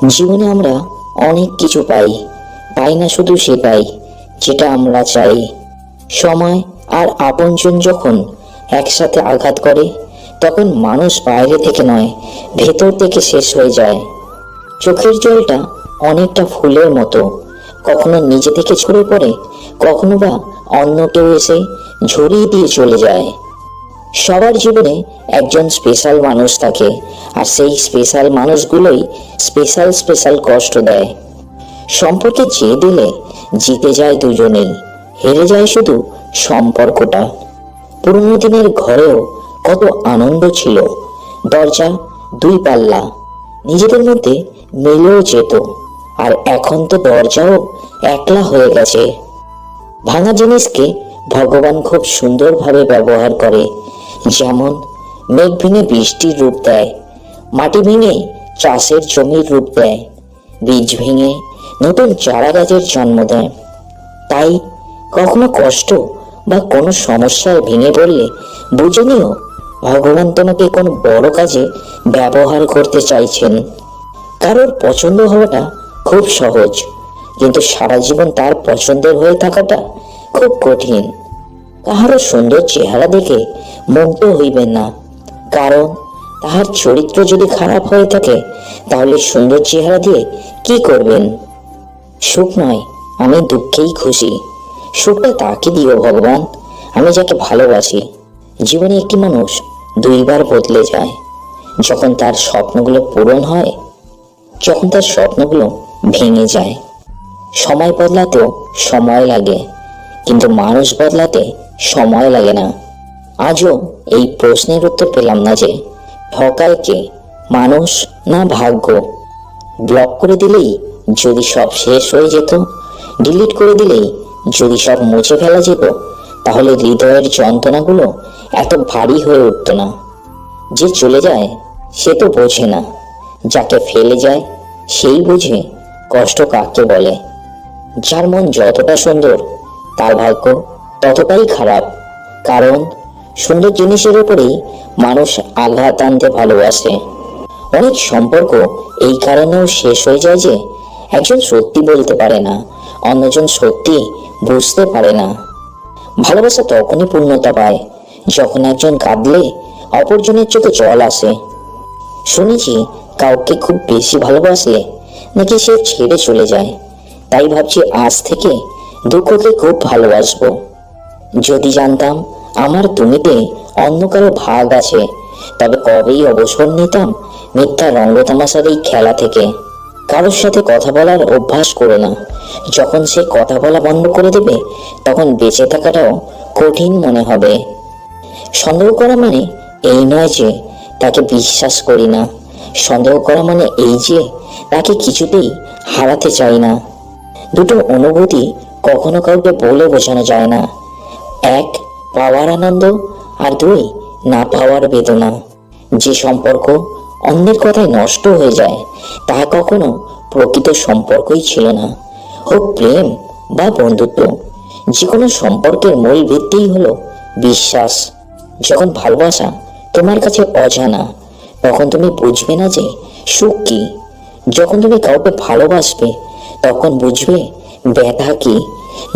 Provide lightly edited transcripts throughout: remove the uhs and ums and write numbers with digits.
জীবনে আমরা অনেক কিছু পাই, পাই না শুধু সেটাই যেটা আমরা চাই। সময় আর আপনজন যখন একসাথে আঘাত করে, তখন মানুষ বাইরে থেকে নয়, ভেতর থেকে শেষ হয়ে যায়। চোখের জলটা অনেকটা ফুলের মতো, কখনো নিজে থেকে ঝরে পড়ে, কখনো বা অন্য কেউ এসে ঝরিয়ে দিয়ে চলে যায়। সবার জীবনে একজন স্পেশাল মানুষ থাকে, আর সেই স্পেশাল মানুষগুলোই স্পেশাল স্পেশাল কষ্ট দেয়। সম্পর্কে যে দিলে জিতে যায় দুজনেই, হেরে যায় শুধু সম্পর্কটা। পুরোনো দিনের ঘরেও কত আনন্দ ছিল, দরজা দুই পাল্লা, নিজেদের মধ্যে মিলেও যেত। আর এখন তো দরজাও একলা হয়ে গেছে। ভাঙা জিনিসকে ভগবান খুব সুন্দরভাবে ব্যবহার করে, যেমন মেঘ ভেঙে বৃষ্টির রূপ দেয়, মাটি ভেঙে চাষের জমির রূপ দেয়, বীজ ভেঙে নতুন চারা গাছের জন্ম দেয়। তাই কখনো কষ্ট বা কোনো সমস্যায় ভেঙে পড়লে বুঝে নিও, ভগবান তোমাকে কোনো বড় কাজে ব্যবহার করতে চাইছেন। কারোর পছন্দ হওয়াটা খুব সহজ, কিন্তু সারা জীবন তার পছন্দের হয়ে থাকাটা খুব কঠিন। কাহারও সুন্দর চেহারা দেখে মুগ্ধ হইবেন না, কারণ তাহার চরিত্র যদি খারাপ হয়ে থাকে, তাহলে সুন্দর চেহারা দিয়ে কি করবেন? সুখ নয়, আমি দুঃখেই খুশি। সুখটা তাকে দিও ভগবান, আমি যাকে ভালোবাসি। জীবনে একটি মানুষ দুইবার বদলে যায়, যখন তার স্বপ্নগুলো পূরণ হয়, যখন তার স্বপ্নগুলো ভেঙে যায়। সময় বদলাতেও সময় লাগে, কিন্তু মানুষ বদলাতে সময় লাগে না। আজও এই প্রশ্নের উত্তর পেলাম না যে ঠকায় কে, মানুষ না ভাগ্য? ব্লক করে দিলেই যদি সব শেষ হয়ে যেত, ডিলিট করে দিলেই যদি সব মুছে ফেলা যেত, তাহলে হৃদয়ের যন্ত্রণাগুলো এত ভারী হয়ে উঠত না। যে চলে যায় সে তো বোঝে না, যাকে ফেলে যায় সেই বুঝে কষ্ট কাকে বলে। যার মন যতটা সুন্দর, তার ভাগ্য ততটাই খারাপ। কারণ সুন্দর জিনিসের উপরেই মানুষ আঘাত আনতে ভালোবাসে। অনেক সম্পর্ক এই কারণেও শেষ হয়ে যায় যে একজন সত্যি বলতে পারে না, অন্যজন সত্যি বুঝতে পারে না। ভালোবাসা তখনই পূর্ণতা পায় যখন একজন কাঁদলে অপরজনের চোখে জল আসে। শুনেছি কাউকে খুব বেশি ভালোবাসলে নাকি সে ছেড়ে চলে যায়। তাই ভাবছি আজ থেকে দুঃখকে খুব ভালোবাসবো। যদি জানতাম আমার তুমিতে অন্য কারো ভাগ আছে, তবে কবেই অবসর নিতাম মিথ্যা রঙ্গতামাশার এই খেলা থেকে। কারোর সাথে কথা বলার অভ্যাস করো না, যখন সে কথা বলা বন্ধ করে দেবে, তখন বেঁচে থাকাটাও কঠিন মনে হবে। সন্দেহ করা মানে এই নয় যে তাকে বিশ্বাস করি না, সন্দেহ করা মানে এই যে তাকে কিছুতেই হারাতে চাই না। দুটো অনুভূতি কখনো কাউকে বলে বোঝানো যায় না। এক, পাওয়ার আনন্দ, আর দুই, না পাওয়ার বেদনা। যে সম্পর্ক অন্যের কথায় নষ্ট হয়ে যায়, তা কখনো প্রকৃত সম্পর্কই ছিল না। হোক প্রেম বা বন্ধুত্ব, যে কোনো সম্পর্কের মূল ভিত্তিই হলো বিশ্বাস। যখন ভালোবাসা তোমার কাছে অজানা, তখন তুমি বুঝবে না যে সুখ কি। যখন তুমি কাউকে ভালোবাসবে, তখন বুঝবে ব্যথা কি।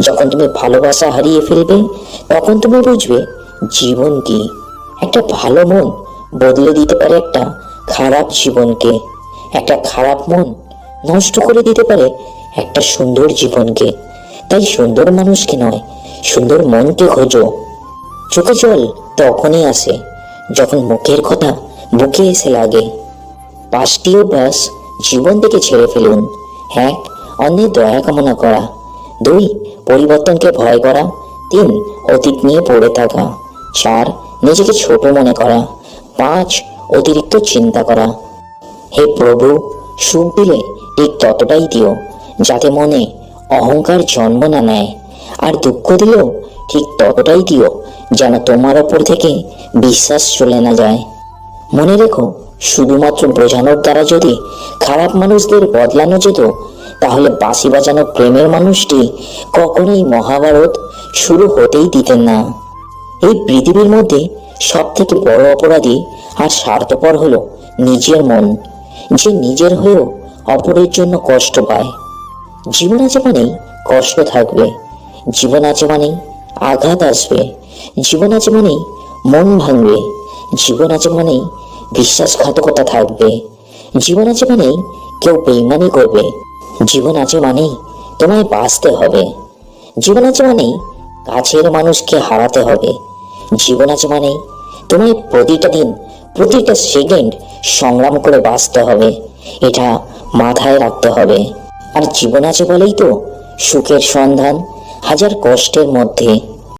যখন তুমি ভালোবাসা হারিয়ে ফেলবে, তখন তুমি বুঝবে জীবন কি। একটা ভালো মন বদলে দিতে পারে একটা খারাপ জীবনকে, একটা খারাপ মন নষ্ট করে দিতে পারে একটা সুন্দর জীবনকে। তাই সুন্দর মানুষকে নয়, সুন্দর মনকে খোঁজো। চোখে জল তখনই আসে যখন মুখের কথা বুকে এসে লাগে। 5টি অভ্যাস জীবন থেকে ছেড়ে ফেলুন। 1, অন্যের দয়া কামনা করা। 2, পরিবর্তনকে ভয় করা। 3, অতীত নিয়ে পড়ে থাকা। 4, নিজেকে ছোট মনে করা। 5, অতিরিক্ত চিন্তা করা। হে প্রভু, সুখ দিলে ঠিক ততটাই দিও যাতে মনে অহংকার জন্ম না নেয়, আর দুঃখ দিলেও ঠিক ততটাই দিও যেন তোমার ওপর থেকে বিশ্বাস চলে না যায়। মনে রেখো, শুধুমাত্র বোঝানোর দ্বারা যদি খারাপ মানুষদের বদলানো যেত, তাহলে বাঁশি বাজানো প্রেমের মানুষটি কখনোই মহাভারত শুরু হতেই দিতেন না। এই পৃথিবীর মধ্যে সব থেকে বড় অপরাধী আর স্বার্থপর হলো নিজের মন। যে নিজের হয়েও অপরের জন্য কষ্ট পায়। জীবন আছে মানেই কষ্ট থাকবে, জীবন আছে মানেই আঘাত আসবে, জীবন আছে মানেই মন ভাঙবে, জীবন আছে মানেই বিশ্বাসঘাতকতা থাকবে, জীবন আছে মানেই কেউ বেইমানি করবে, জীবন আছে মানেই তোমায় বাঁচতে হবে, জীবন আছে মানেই কাছের মানুষকে হারাতে হবে, জীবন আছে মানেই তোমায় প্রতিটা দিন প্রতিটা সেকেন্ড সংগ্রাম করে বাঁচতে হবে। এটা মাথায় রাখতে হবে। আর জীবন আছে বলেই তো সুখের সন্ধান হাজার কষ্টের মধ্যে।